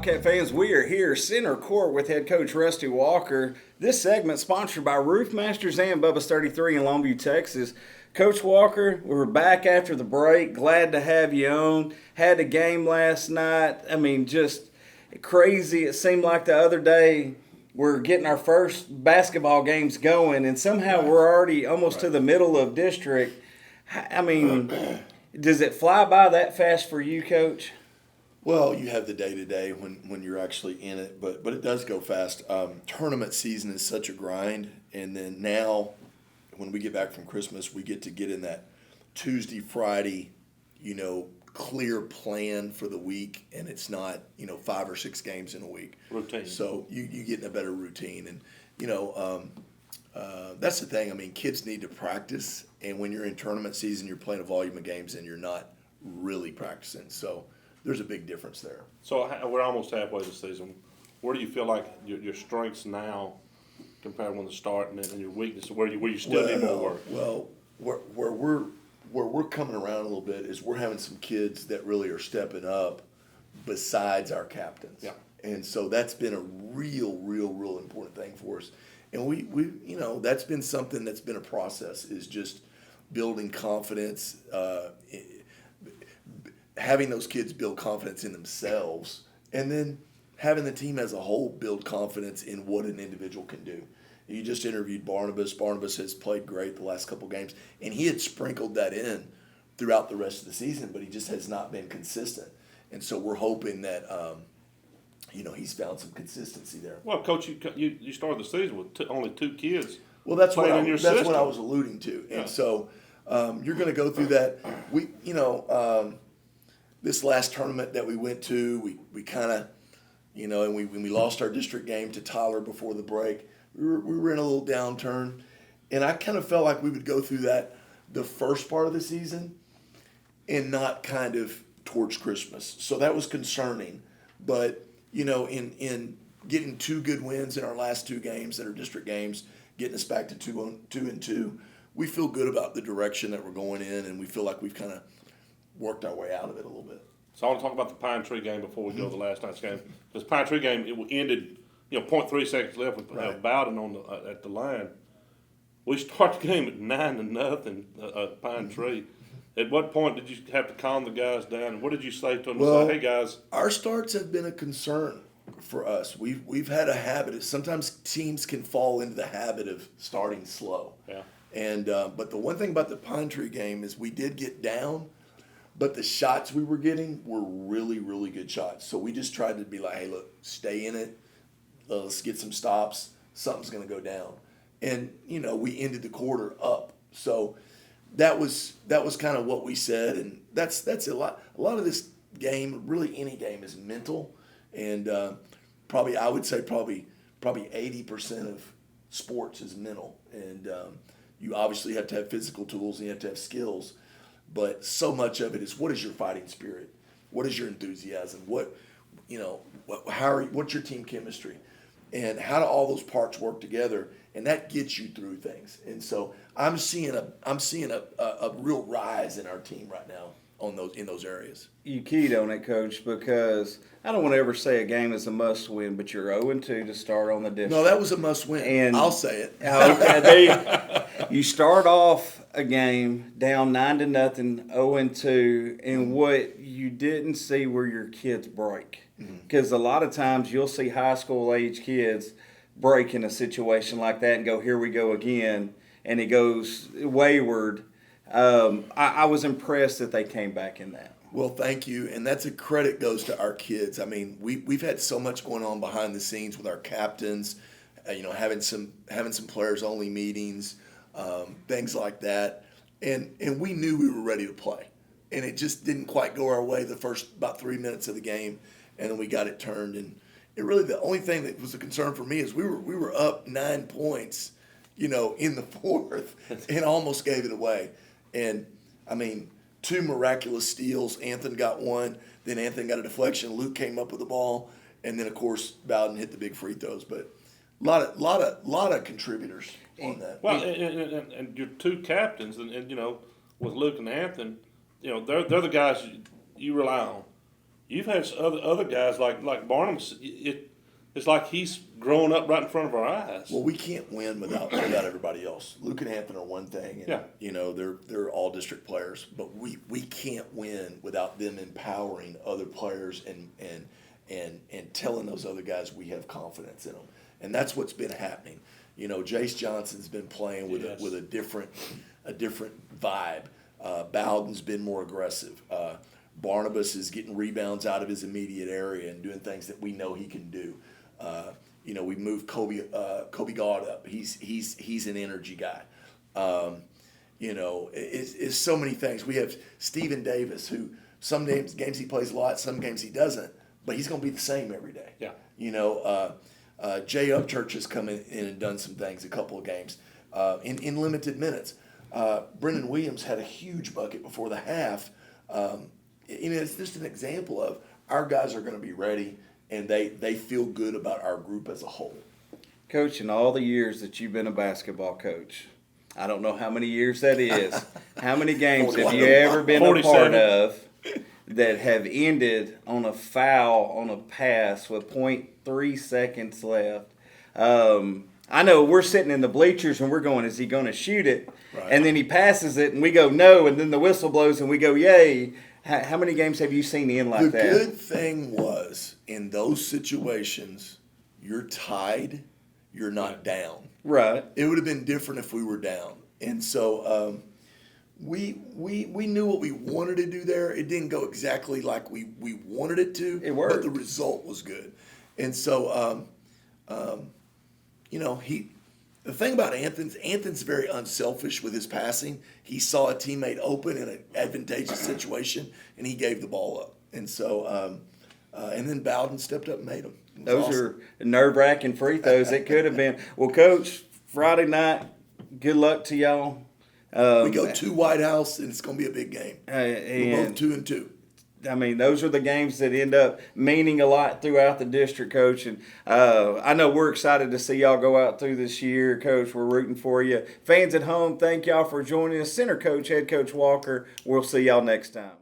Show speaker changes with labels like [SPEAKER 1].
[SPEAKER 1] Bobcat fans, we are here center court with head coach Rusty Walker. This segment sponsored by Roof Masters and Bubba's 33 in Longview, Texas. Coach Walker, we were back after the break. Glad to have you on. Had a game last night. I mean, just crazy. It seemed like the other day we're getting our first basketball games going, and somehow we're already almost to the middle of district. I mean, does it fly by that fast for you, Coach?
[SPEAKER 2] Well, you have the day-to-day when you're actually in it, but it does go fast. Tournament season is such a grind, and then now when we get back from Christmas, we get in that Tuesday, Friday, clear plan for the week, and it's not, 5 or 6 games in a week.
[SPEAKER 3] Routine.
[SPEAKER 2] So you get in a better routine, and, that's the thing. I mean, kids need to practice, and when you're in tournament season, you're playing a volume of games, and you're not really practicing. So there's a big difference there.
[SPEAKER 3] So we're almost halfway this season. Where do you feel like your strengths now compared with the start, and then your weakness? Where you still need more work?
[SPEAKER 2] Well, where we're coming around a little bit is we're having some kids that really are stepping up besides our captains.
[SPEAKER 3] Yeah.
[SPEAKER 2] And so that's been a real important thing for us. And we that's been something that's been a process, is just building confidence, having those kids build confidence in themselves, and then having the team as a whole build confidence in what an individual can do. You just interviewed Barnabas. Barnabas has played great the last couple games, and he had sprinkled that in throughout the rest of the season, but he just has not been consistent. And so we're hoping that, he's found some consistency there.
[SPEAKER 3] Well, Coach, you started the season with only 2 kids.
[SPEAKER 2] Well, that's what
[SPEAKER 3] playing in your system.
[SPEAKER 2] what I was alluding to. And so you're going to go through that. This last tournament that we went to, we kind of, and when we lost our district game to Tyler before the break, we were in a little downturn. And I kind of felt like we would go through that the first part of the season and not kind of towards Christmas. So that was concerning. But, in getting 2 good wins in our last 2 games that are district games, getting us back to 2-2, we feel good about the direction that we're going in, and we feel like we've kind of worked our way out of it a little bit.
[SPEAKER 3] So I want to talk about the Pine Tree game before we go to the last night's game. This Pine Tree game, it ended, 0.3 seconds left with Bowden at the line. We start the game at 9-0 Pine Tree. At what point did you have to calm the guys down? And what did you say to them?
[SPEAKER 2] Well,
[SPEAKER 3] hey guys,
[SPEAKER 2] our starts have been a concern for us. We've had a habit of, sometimes teams can fall into the habit of starting slow.
[SPEAKER 3] Yeah.
[SPEAKER 2] And but the one thing about the Pine Tree game is we did get down, but the shots we were getting were really good shots. So we just tried to be like, hey, look, stay in it. Let's get some stops. Something's going to go down. And, we ended the quarter up. So that was kind of what we said. And that's a lot. A lot of this game, really any game, is mental. And I would say probably 80% of sports is mental. And you obviously have to have physical tools and you have to have skills. But so much of it is, what is your fighting spirit? What is your enthusiasm? What's your team chemistry? And how do all those parts work together? And that gets you through things. And so I'm seeing a real rise in our team right now in those areas.
[SPEAKER 1] You keyed on it, Coach, because I don't want to ever say a game is a must-win, but you're 0-2 to start on the district.
[SPEAKER 2] No, that was a must-win.
[SPEAKER 1] And
[SPEAKER 2] I'll say it.
[SPEAKER 1] Okay, you start off a game down 9-0, 0-2, and what you didn't see were your kids break. Because a lot of times you'll see high school age kids break in a situation like that and go, here we go again, and it goes wayward. I was impressed that they came back in that.
[SPEAKER 2] Well, thank you, and that's a credit goes to our kids. I mean, we've had so much going on behind the scenes with our captains, having some players only meetings, things like that, and we knew we were ready to play, and it just didn't quite go our way the first about 3 minutes of the game, and then we got it turned. And it really, the only thing that was a concern for me is we were up 9 points, in the fourth, and almost gave it away. And I mean, 2 miraculous steals. Anthony got one, then Anthony got a deflection. Luke came up with the ball, and then of course Bowden hit the big free throws. But a lot of contributors on that.
[SPEAKER 3] Well, and your 2 captains, and with Luke and Anthony, they're the guys you rely on. you've had other guys like Barnabas. It's like he's growing up right in front of our eyes.
[SPEAKER 2] Well, we can't win without everybody else. Luke and Hampton are one thing, and
[SPEAKER 3] Yeah.
[SPEAKER 2] they're all district players, but we can't win without them empowering other players and telling those other guys we have confidence in them, and that's what's been happening. Jace Johnson's been playing with a different vibe. Bowden's been more aggressive. Barnabas is getting rebounds out of his immediate area and doing things that we know he can do. We moved Kobe Gaude up. He's an energy guy. It's so many things. We have Stephen Davis, who some games he plays a lot, some games he doesn't, but he's going to be the same every day.
[SPEAKER 3] Yeah.
[SPEAKER 2] Jay Upchurch has come in and done some things, a couple of games, in limited minutes. Brendan Williams had a huge bucket before the half. It's just an example of our guys are going to be ready, and they feel good about our group as a whole.
[SPEAKER 1] Coach, in all the years that you've been a basketball coach, I don't know how many years that is, how many games have you ever been
[SPEAKER 3] 47.
[SPEAKER 1] a part of that have ended on a foul on a pass with 0.3 seconds left? I know we're sitting in the bleachers and we're going, is he going to shoot it?
[SPEAKER 2] Right.
[SPEAKER 1] And then he passes it and we go, no, and then the whistle blows and we go, yay. How many games have you seen end like that?
[SPEAKER 2] The good thing was, in those situations, you're tied, you're not down.
[SPEAKER 1] Right.
[SPEAKER 2] It would have been different if we were down. And so we knew what we wanted to do there. It didn't go exactly like we wanted it to.
[SPEAKER 1] It worked.
[SPEAKER 2] But the result was good. And so, the thing about Anthon's very unselfish with his passing. He saw a teammate open in an advantageous situation, and he gave the ball up. And so, and then Bowden stepped up and made them.
[SPEAKER 1] Those are nerve-wracking free throws. It could have been. Well, Coach, Friday night, good luck to y'all.
[SPEAKER 2] We go to White House, and it's going to be a big game. We're both 2-2.
[SPEAKER 1] I mean, those are the games that end up meaning a lot throughout the district, Coach. And I know we're excited to see y'all go out through this year, Coach. We're rooting for you. Fans at home, thank y'all for joining us. Center Coach, Head Coach Walker. We'll see y'all next time.